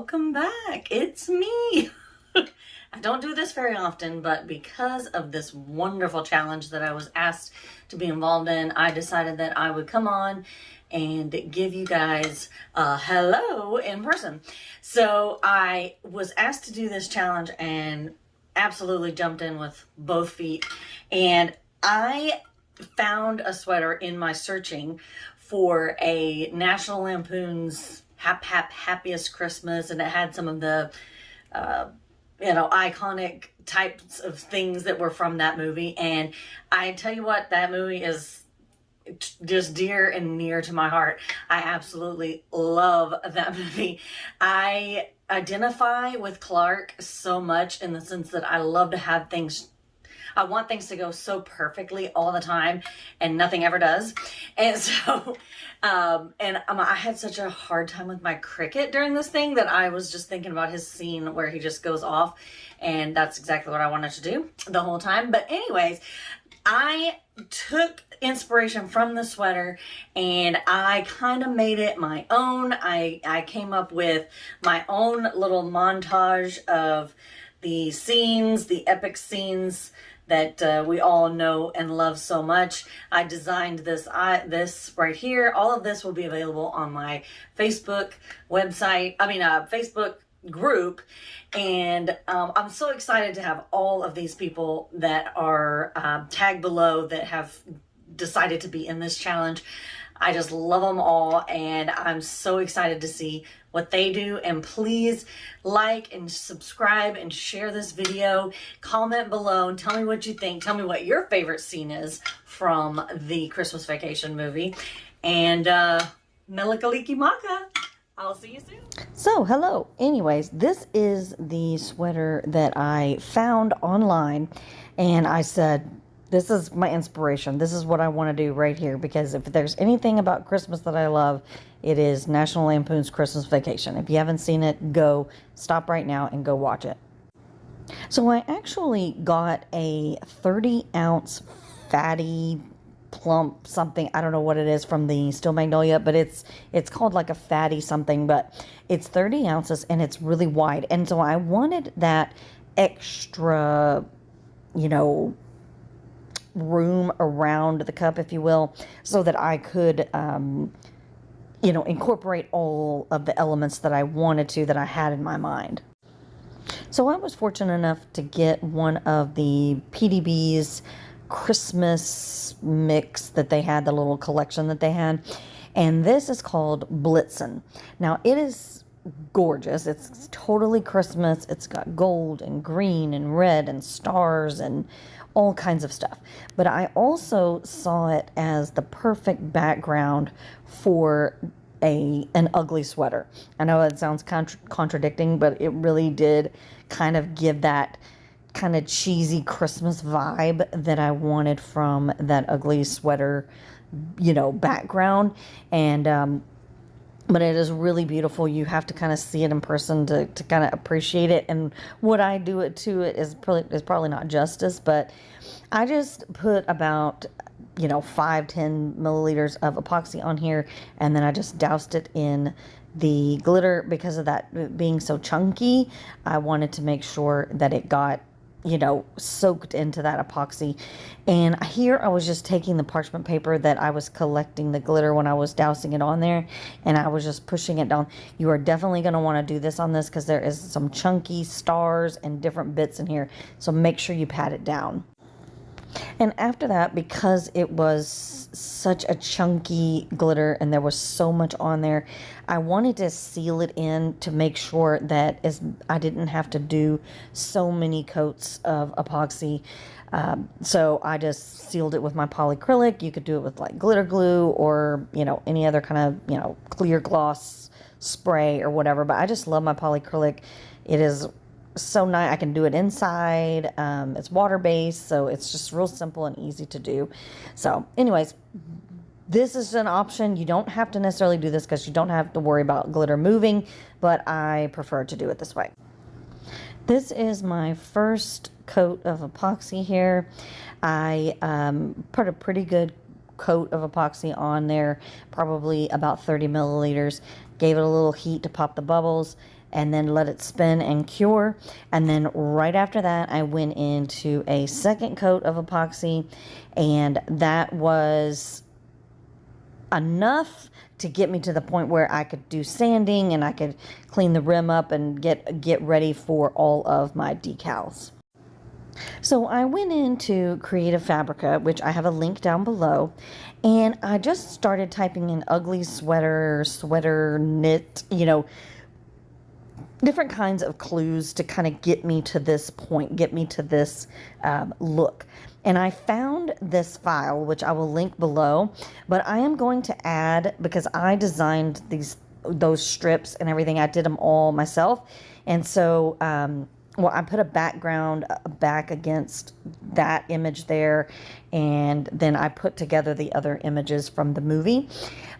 welcome back. It's me. I don't do this very often, but because of this wonderful challenge that I was asked to be involved in, I decided that I would come on and give you guys a hello in person. So I was asked to do this challenge and absolutely jumped in with both feet. And I found a sweater in my searching for a National Lampoon's Happiest Christmas, and it had some of the iconic types of things that were from that movie. And I tell you what, that movie is just dear and near to my heart. I absolutely love that movie. I identify with Clark so much in the sense that I love to have things, I want things to go so perfectly all the time, and nothing ever does. And so, I had such a hard time with my Cricut during this thing that I was just thinking about his scene where he just goes off, and that's exactly what I wanted to do the whole time. But anyways, I took inspiration from the sweater and I kind of made it my own. I came up with my own little montage of the scenes, the epic scenes that we all know and love so much. I designed this right here. All of this will be available on my Facebook Facebook group. And I'm so excited to have all of these people that are tagged below that have decided to be in this challenge. I just love them all, and I'm so excited to see what they do. And please like and subscribe and share this video. Comment below and tell me what you think. Tell me what your favorite scene is from the Christmas Vacation movie. And Mele Kalikimaka. I'll see you soon. So, hello. Anyways, this is the sweater that I found online, and I said, this is my inspiration. This is what I want to do right here, because if there's anything about Christmas that I love, it is National Lampoon's Christmas Vacation. If you haven't seen it, stop right now and go watch it. So I actually got a 30-ounce fatty plump something, I don't know what it is, from the Steel Magnolia, but it's called like a fatty something, but it's 30 ounces and it's really wide. And so I wanted that extra, room around the cup, if you will, so that I could incorporate all of the elements that I wanted to, that I had in my mind. So I was fortunate enough to get one of the PDB's Christmas mix that they had, the little collection that they had, and this is called Blitzen. Now it is gorgeous. It's totally Christmas. It's got gold and green and red and stars and all kinds of stuff. But I also saw it as the perfect background for an ugly sweater. I know it sounds contradicting, but it really did kind of give that kind of cheesy Christmas vibe that I wanted from that ugly sweater, background. And but it is really beautiful. You have to kind of see it in person to kind of appreciate it. And what I do is probably not justice, but I just put about 5-10 milliliters of epoxy on here, and then I just doused it in the glitter. Because of that being so chunky, I wanted to make sure that it got soaked into that epoxy. And here I was just taking the parchment paper that I was collecting the glitter when I was dousing it on there, and I was just pushing it down. You are definitely going to want to do this on this, because there is some chunky stars and different bits in here, so make sure you pat it down. And after that, because it was such a chunky glitter and there was so much on there, I wanted to seal it in to make sure that I didn't have to do so many coats of epoxy. So I just sealed it with my polyacrylic. You could do it with like glitter glue or, any other kind of, clear gloss spray or whatever. But I just love my polyacrylic. It is so nice. I can do it inside. It's water-based, so it's just real simple and easy to do. So anyways, this is an option. You don't have to necessarily do this, because you don't have to worry about glitter moving, but I prefer to do it this way. This is my first coat of epoxy here. I put a pretty good coat of epoxy on there, probably about 30 milliliters. Gave it a little heat to pop the bubbles. and then let it spin and cure. And then right after that, I went into a second coat of epoxy, and that was enough to get me to the point where I could do sanding and I could clean the rim up and get ready for all of my decals. So I went into Creative Fabrica, which I have a link down below, and I just started typing in ugly sweater, knit, different kinds of clues to kind of get me to this point, get me to this look. And I found this file, which I will link below, but I am going to add, because I designed those strips and everything, I did them all myself. And so, I put a background back against that image there, and then I put together the other images from the movie.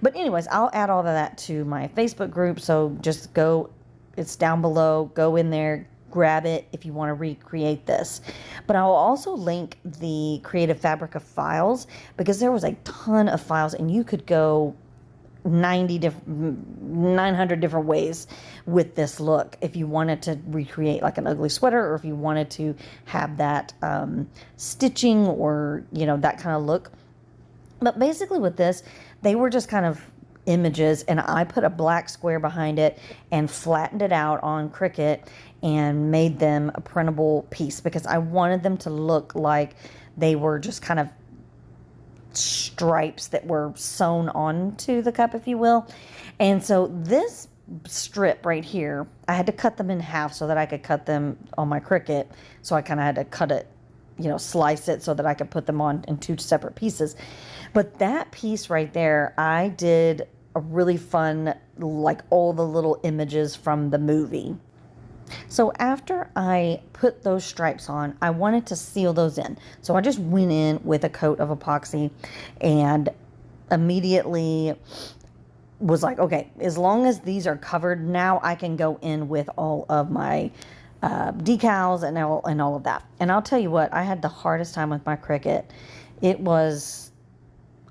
But anyways, I'll add all of that to my Facebook group, so just go, it's down below, go in there, grab it if you want to recreate this. But I will also link the Creative Fabrica files, because there was a ton of files, and you could go 900 different ways with this look if you wanted to recreate like an ugly sweater, or if you wanted to have that stitching, or that kind of look. But basically with this, they were just kind of images, and I put a black square behind it and flattened it out on Cricut and made them a printable piece, because I wanted them to look like they were just kind of stripes that were sewn onto the cup, if you will. And so this strip right here, I had to cut them in half so that I could cut them on my Cricut. So I kind of had to cut it, slice it so that I could put them on in two separate pieces. But that piece right there, I did a really fun, like all the little images from the movie. So after I put those stripes on, I wanted to seal those in. So I just went in with a coat of epoxy and immediately was like, okay, as long as these are covered, now I can go in with all of my decals and all of that. And I'll tell you what, I had the hardest time with my Cricut. It was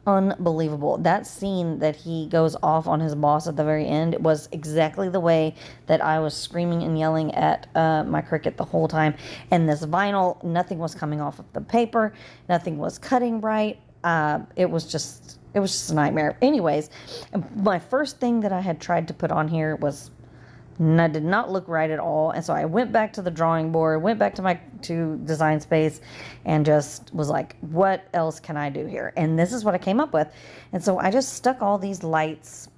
unbelievable. That scene that he goes off on his boss at the very end, it was exactly the way that I was screaming and yelling at my Cricut the whole time. And this vinyl, nothing was coming off of the paper, nothing was cutting right. It was just a nightmare. Anyways, my first thing that I had tried to put on here was did not look right at all. And so I went back to the drawing board, went back to Design Space, and just was like, what else can I do here? And this is what I came up with. And so I just stuck all these lights,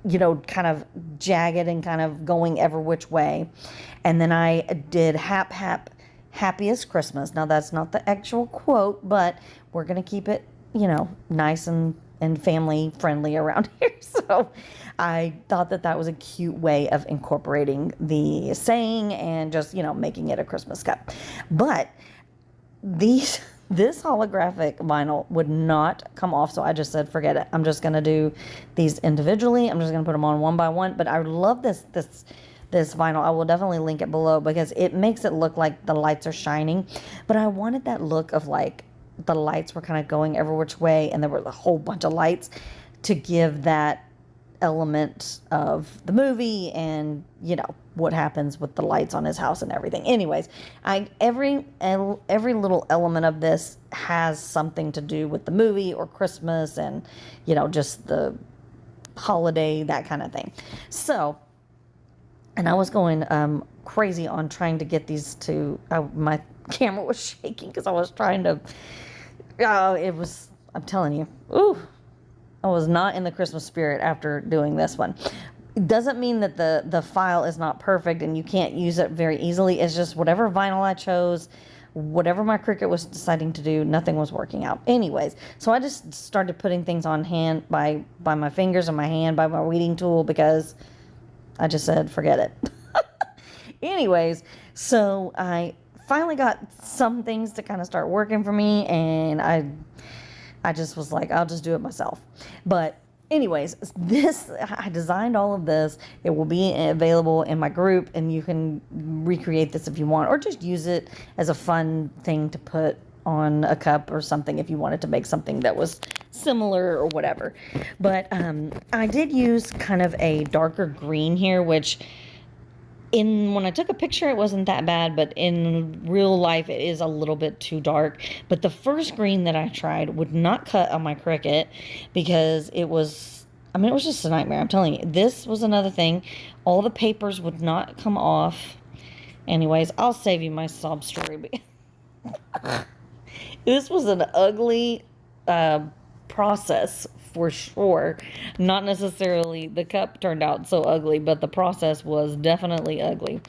kind of jagged and kind of going every which way. And then I did happiest Christmas. Now that's not the actual quote, but we're going to keep it, nice and family friendly around here. So I thought that was a cute way of incorporating the saying and just, making it a Christmas cup. But this holographic vinyl would not come off. So I just said, forget it. I'm just going to do these individually. I'm just going to put them on one by one. But I love this vinyl. I will definitely link it below, because it makes it look like the lights are shining. But I wanted that look of like the lights were kind of going every which way, and there were a whole bunch of lights to give that element of the movie and what happens with the lights on his house and everything. Anyways, every little element of this has something to do with the movie or Christmas and just the holiday, that kind of thing. So, and I was going crazy on trying to get these to my camera was shaking because I was trying to I'm telling you, I was not in the Christmas spirit after doing this one. It doesn't mean that the file is not perfect and you can't use it very easily. It's just whatever vinyl I chose, whatever my Cricut was deciding to do, nothing was working out. Anyways, so I just started putting things on hand by my fingers and my hand by my weeding tool, because I just said, forget it. Anyways, so I finally got some things to kind of start working for me, and I just was like, I'll just do it myself. But anyways, I designed all of this. It will be available in my group, and you can recreate this if you want, or just use it as a fun thing to put on a cup or something if you wanted to make something that was similar or whatever. But I did use kind of a darker green here, which when I took a picture, it wasn't that bad, but in real life, it is a little bit too dark. But the first green that I tried would not cut on my Cricut because it was, I mean, it was just a nightmare. I'm telling you, this was another thing. All the papers would not come off. Anyways, I'll save you my sob story. This was an ugly process for sure. Not necessarily the cup turned out so ugly, but the process was definitely ugly.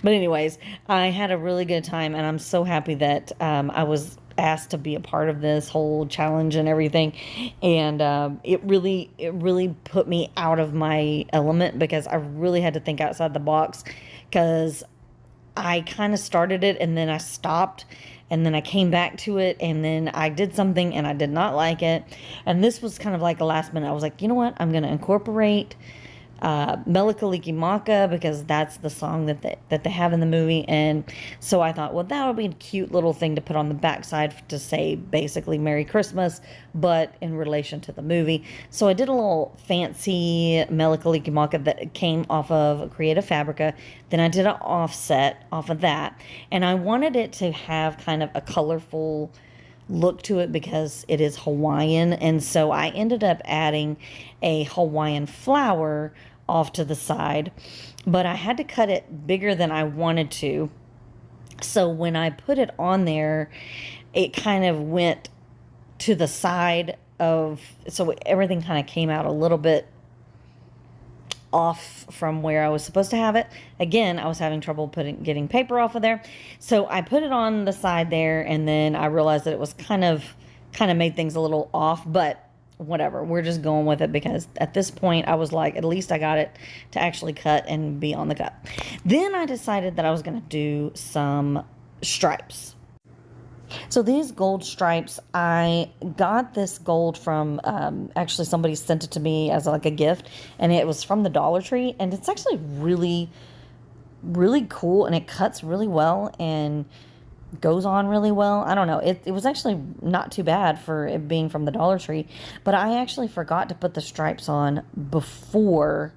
But anyways, I had a really good time, and I'm so happy that I was asked to be a part of this whole challenge and everything. And it really put me out of my element, because I really had to think outside the box, because I kind of started it and then I stopped, and then I came back to it, and then I did something and I did not like it. And this was kind of like a last minute. I was like, you know what? I'm going to incorporate Mele Kalikimaka, because that's the song that they have in the movie. And so I thought, well, that would be a cute little thing to put on the backside to say basically Merry Christmas, but in relation to the movie. So I did a little fancy Mele Kalikimaka that came off of Creative Fabrica. Then I did an offset off of that, and I wanted it to have kind of a colorful look to it because it is Hawaiian. And so I ended up adding a Hawaiian flower off to the side, but I had to cut it bigger than I wanted to. So when I put it on there, it kind of went to the side of, so everything kind of came out a little bit off from where I was supposed to have it. Again, I was having trouble getting paper off of there. So I put it on the side there, and then I realized that it was kind of made things a little off, but whatever. We're just going with it, because at this point I was like, at least I got it to actually cut and be on the cut. Then I decided that I was going to do some stripes. So these gold stripes, I got this gold from, actually somebody sent it to me as like a gift, and it was from the Dollar Tree, and it's actually really, really cool, and it cuts really well and goes on really well. I don't know. It was actually not too bad for it being from the Dollar Tree, but I actually forgot to put the stripes on before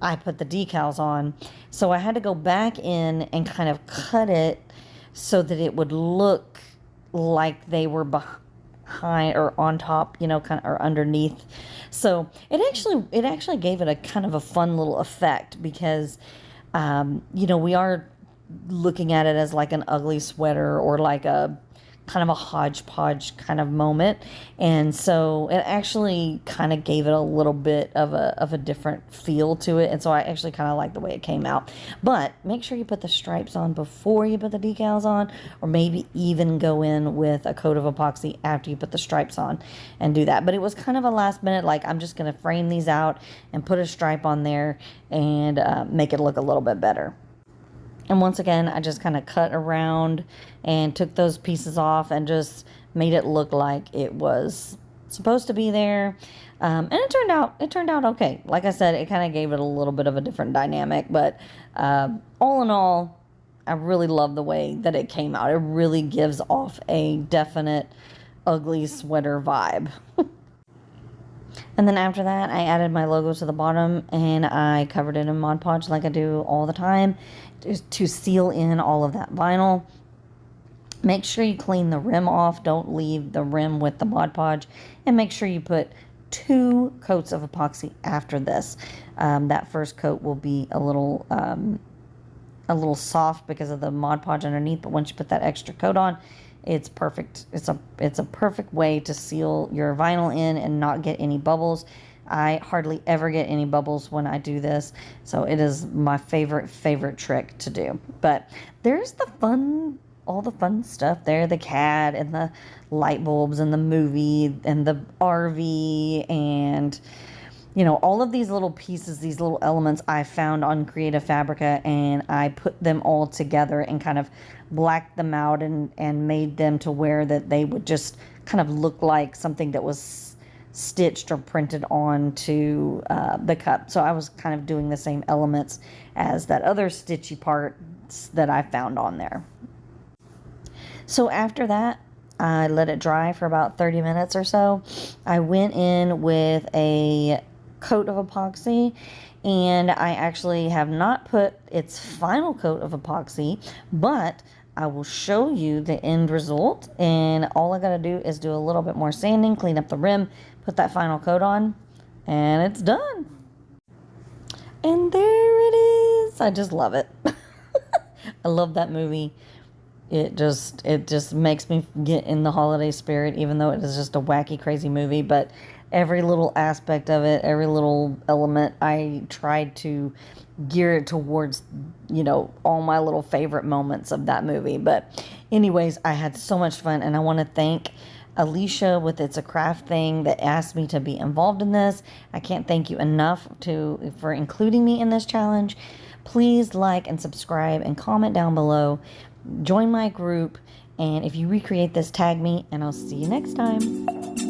I put the decals on. So I had to go back in and kind of cut it so that it would look like they were behind or on top, you know, kind of, or underneath. So it actually gave it a kind of a fun little effect, because you know, we are looking at it as like an ugly sweater or like a kind of a hodgepodge kind of moment. And so it actually kind of gave it a little bit of a different feel to it. And so I actually kind of like the way it came out. But make sure you put the stripes on before you put the decals on, or maybe even go in with a coat of epoxy after you put the stripes on and do that. But it was kind of a last minute, like, I'm just going to frame these out and put a stripe on there and make it look a little bit better. And once again, I just kind of cut around and took those pieces off and just made it look like it was supposed to be there. And it turned out okay. Like I said, it kind of gave it a little bit of a different dynamic, but all in all, I really love the way that it came out. It really gives off a definite ugly sweater vibe. And then after that, I added my logo to the bottom, and I covered it in Mod Podge like I do all the time to seal in all of that vinyl. Make sure you clean the rim off. Don't leave the rim with the Mod Podge. And make sure you put 2 coats of epoxy after this. That first coat will be a little soft because of the Mod Podge underneath, but once you put that extra coat on, it's perfect. It's a perfect way to seal your vinyl in and not get any bubbles. I hardly ever get any bubbles when I do this, so it is my favorite trick to do. But there's all the fun stuff there, the cat and the light bulbs and the movie and the RV, and you know, all of these little pieces, these little elements I found on Creative Fabrica, and I put them all together and kind of blacked them out and made them to where that they would just kind of look like something that was stitched or printed onto the cup. So I was kind of doing the same elements as that other stitchy parts that I found on there. So after that, I let it dry for about 30 minutes or so. I went in with a coat of epoxy, And I actually have not put its final coat of epoxy, but I will show you the end result. And all I got to do is do a little bit more sanding, clean up the rim, put that final coat on, and it's done. And there it is. I just love it. I love that movie. It just makes me get in the holiday spirit, even though it is just a wacky, crazy movie. But every little aspect of it, every little element, I tried to gear it towards, you know, all my little favorite moments of that movie. But anyways, I had so much fun, and I want to thank Alicia with It's a Craft Thing that asked me to be involved in this. I can't thank you enough for including me in this challenge. Please like and subscribe and comment down below. Join my group, and if you recreate this, tag me, and I'll see you next time.